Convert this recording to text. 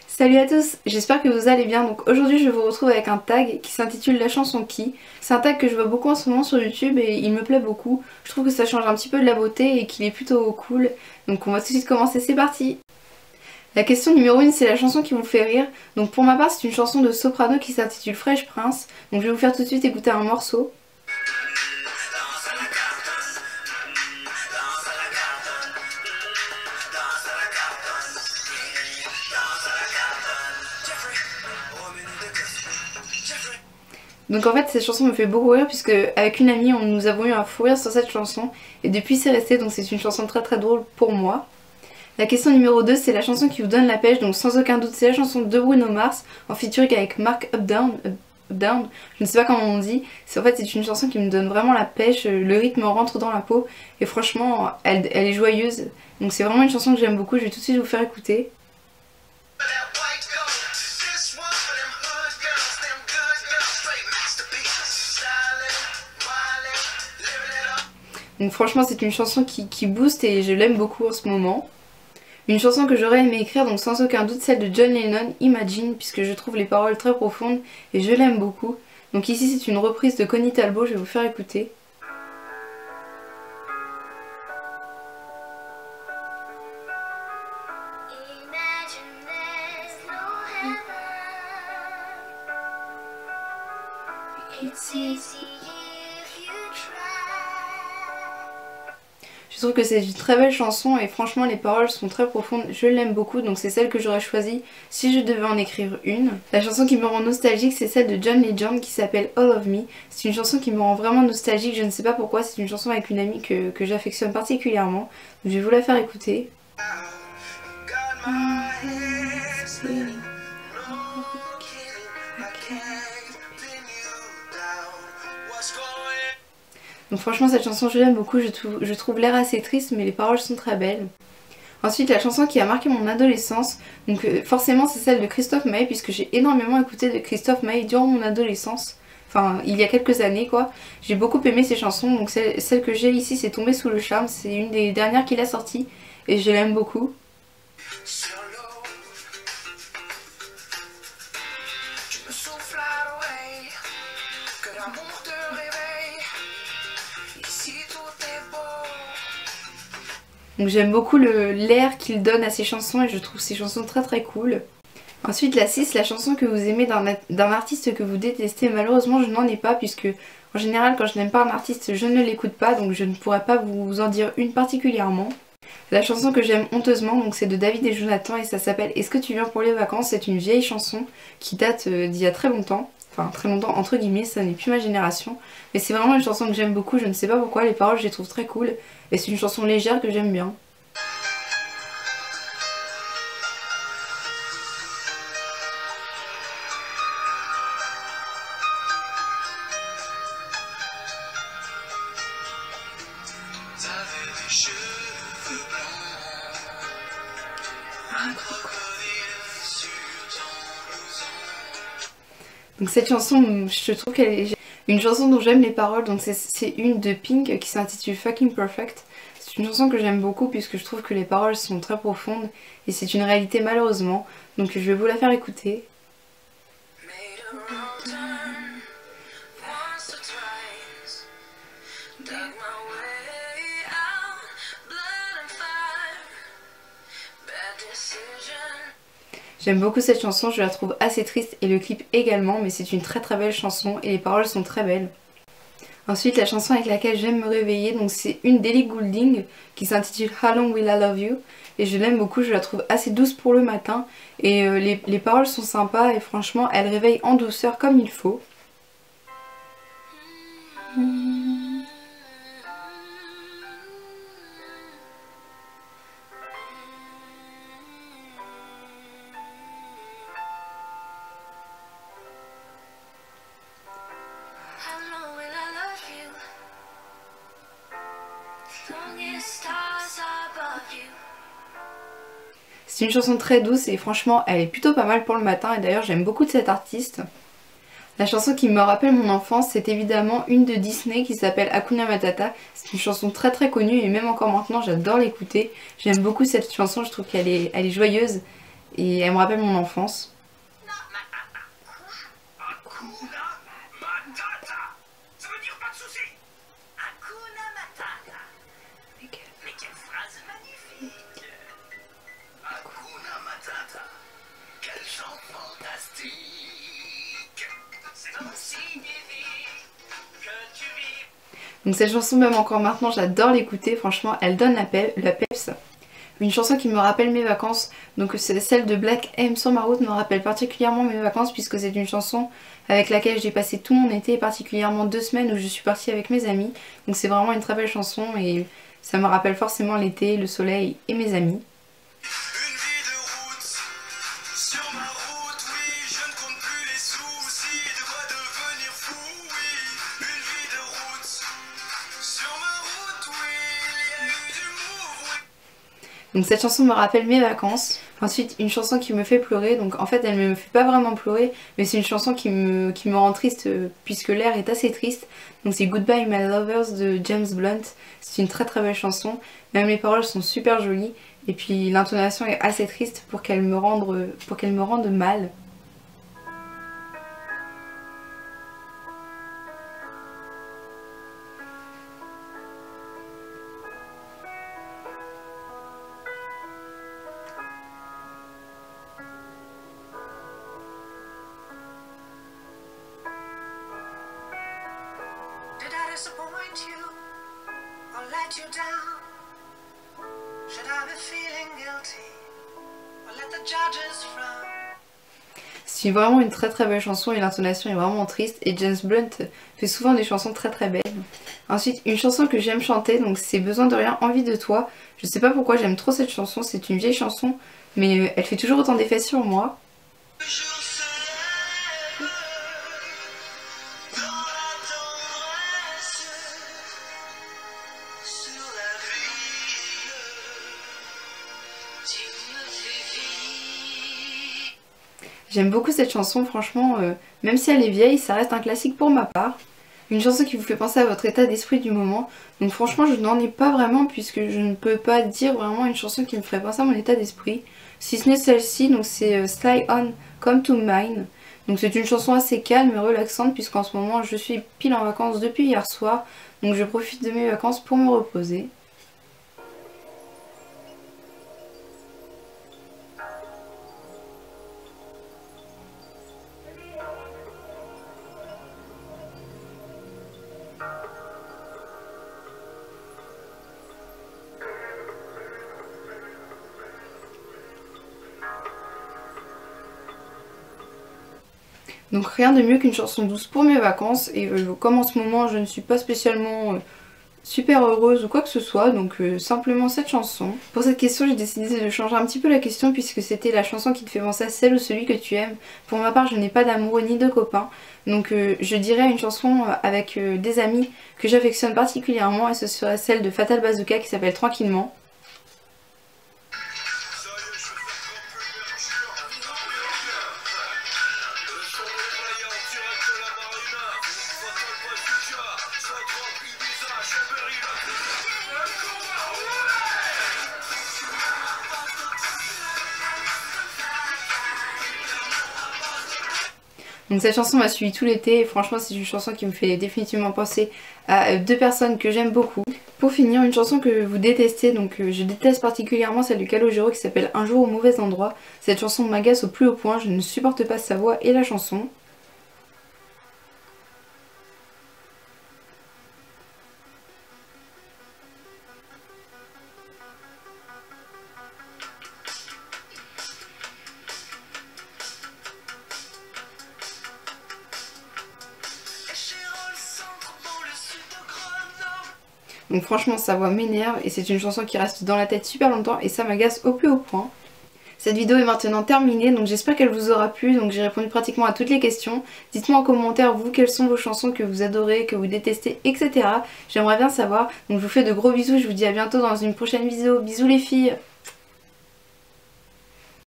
Salut à tous, j'espère que vous allez bien. Donc aujourd'hui je vous retrouve avec un tag qui s'intitule La chanson qui. C'est un tag que je vois beaucoup en ce moment sur YouTube et il me plaît beaucoup. Je trouve que ça change un petit peu de la beauté et qu'il est plutôt cool. Donc on va tout de suite commencer, c'est parti. La question numéro 1, c'est la chanson qui vous fait rire. Donc pour ma part c'est une chanson de soprano qui s'intitule Fresh Prince. Donc je vais vous faire tout de suite écouter un morceau. Donc en fait cette chanson me fait beaucoup rire puisque avec une amie nous avons eu un fou rire sur cette chanson et depuis c'est resté, donc c'est une chanson très drôle pour moi. La question numéro 2, c'est la chanson qui vous donne la pêche, donc sans aucun doute c'est la chanson de Bruno Mars en featuring avec Mark Updown, je ne sais pas comment on dit. En fait c'est une chanson qui me donne vraiment la pêche, le rythme rentre dans la peau et franchement elle est joyeuse. Donc c'est vraiment une chanson que j'aime beaucoup, je vais tout de suite vous faire écouter. Donc franchement c'est une chanson qui booste et je l'aime beaucoup en ce moment. Une chanson que j'aurais aimé écrire, donc sans aucun doute celle de John Lennon, Imagine, puisque je trouve les paroles très profondes et je l'aime beaucoup. Donc ici c'est une reprise de Connie Talbot, je vais vous faire écouter. Je trouve que c'est une très belle chanson et franchement les paroles sont très profondes, je l'aime beaucoup, donc c'est celle que j'aurais choisie si je devais en écrire une. La chanson qui me rend nostalgique c'est celle de John Legend qui s'appelle All of Me. C'est une chanson qui me rend vraiment nostalgique, je ne sais pas pourquoi, c'est une chanson avec une amie que j'affectionne particulièrement. Donc je vais vous la faire écouter. Donc franchement cette chanson je l'aime beaucoup, je trouve l'air assez triste mais les paroles sont très belles. Ensuite la chanson qui a marqué mon adolescence, donc forcément c'est celle de Christophe Maé puisque j'ai énormément écouté de Christophe Maé durant mon adolescence. Enfin il y a quelques années quoi. J'ai beaucoup aimé ses chansons, donc celle que j'ai ici c'est Tombé sous le charme, c'est une des dernières qu'il a sorties et je l'aime beaucoup. Donc j'aime beaucoup l'air qu'il donne à ses chansons et je trouve ses chansons très cool. Ensuite la 6, la chanson que vous aimez d'un artiste que vous détestez. Malheureusement je n'en ai pas puisque en général quand je n'aime pas un artiste je ne l'écoute pas, donc je ne pourrais pas vous en dire une particulièrement. La chanson que j'aime honteusement donc c'est de David et Jonathan et ça s'appelle Est-ce que tu viens pour les vacances. C'est une vieille chanson qui date d'il y a très longtemps. Enfin très longtemps entre guillemets, ça n'est plus ma génération. Mais c'est vraiment une chanson que j'aime beaucoup, je ne sais pas pourquoi, les paroles je les trouve très cool. Et c'est une chanson légère que j'aime bien. Donc cette chanson, je trouve qu'elle est une chanson dont j'aime les paroles, donc c'est une de Pink qui s'intitule Fucking Perfect. C'est une chanson que j'aime beaucoup puisque je trouve que les paroles sont très profondes et c'est une réalité malheureusement, donc je vais vous la faire écouter. J'aime beaucoup cette chanson, je la trouve assez triste et le clip également, mais c'est une très belle chanson et les paroles sont très belles. Ensuite la chanson avec laquelle j'aime me réveiller, donc c'est une d'Ellie Goulding qui s'intitule How Long Will I Love You et je l'aime beaucoup, je la trouve assez douce pour le matin et les paroles sont sympas et franchement elle réveille en douceur comme il faut. C'est une chanson très douce et franchement elle est plutôt pas mal pour le matin et d'ailleurs j'aime beaucoup de cet artiste. La chanson qui me rappelle mon enfance, c'est évidemment une de Disney qui s'appelle Hakuna Matata. C'est une chanson très connue et même encore maintenant j'adore l'écouter. J'aime beaucoup cette chanson, je trouve qu'elle est joyeuse et elle me rappelle mon enfance. Donc cette chanson, même encore maintenant, j'adore l'écouter, franchement, elle donne la peps. Une chanson qui me rappelle mes vacances, donc c'est celle de Black M sur ma route, me rappelle particulièrement mes vacances puisque c'est une chanson avec laquelle j'ai passé tout mon été, et particulièrement 2 semaines où je suis partie avec mes amis. Donc c'est vraiment une très belle chanson et ça me rappelle forcément l'été, le soleil et mes amis. Donc cette chanson me rappelle mes vacances. Ensuite une chanson qui me fait pleurer, donc en fait elle ne me fait pas vraiment pleurer, mais c'est une chanson qui me rend triste puisque l'air est assez triste. Donc c'est Goodbye My Lovers de James Blunt. C'est une très très belle chanson, même les paroles sont super jolies et puis l'intonation est assez triste pour qu'elle me rende mal. C'est vraiment une très très belle chanson et l'intonation est vraiment triste et James Blunt fait souvent des chansons très très belles. Ensuite une chanson que j'aime chanter, donc c'est Besoin de rien, envie de toi. Je sais pas pourquoi j'aime trop cette chanson, c'est une vieille chanson mais elle fait toujours autant d'effets sur moi. J'aime beaucoup cette chanson, franchement, même si elle est vieille, ça reste un classique pour ma part. Une chanson qui vous fait penser à votre état d'esprit du moment. Donc franchement, je n'en ai pas vraiment puisque je ne peux pas dire vraiment une chanson qui me ferait penser à mon état d'esprit. Si ce n'est celle-ci, donc c'est Sly On Come to Mine. Donc c'est une chanson assez calme et relaxante puisqu'en ce moment je suis pile en vacances depuis hier soir. Donc je profite de mes vacances pour me reposer. Donc rien de mieux qu'une chanson douce pour mes vacances et comme en ce moment je ne suis pas spécialement super heureuse ou quoi que ce soit, donc simplement cette chanson. Pour cette question j'ai décidé de changer un petit peu la question puisque c'était la chanson qui te fait penser à celle ou celui que tu aimes. Pour ma part je n'ai pas d'amoureux ni de copains, donc je dirais une chanson avec des amis que j'affectionne particulièrement et ce serait celle de Fatal Bazooka qui s'appelle Tranquillement. Donc cette chanson m'a suivi tout l'été et franchement c'est une chanson qui me fait définitivement penser à 2 personnes que j'aime beaucoup. Pour finir, une chanson que vous détestez, donc je déteste particulièrement celle de Calogero qui s'appelle Un jour au mauvais endroit. Cette chanson m'agace au plus haut point, je ne supporte pas sa voix et la chanson. Donc franchement sa voix m'énerve et c'est une chanson qui reste dans la tête super longtemps et ça m'agace au plus haut point. Cette vidéo est maintenant terminée, donc j'espère qu'elle vous aura plu, donc j'ai répondu pratiquement à toutes les questions. Dites-moi en commentaire vous quelles sont vos chansons que vous adorez, que vous détestez, etc. J'aimerais bien savoir, donc je vous fais de gros bisous, je vous dis à bientôt dans une prochaine vidéo. Bisous les filles!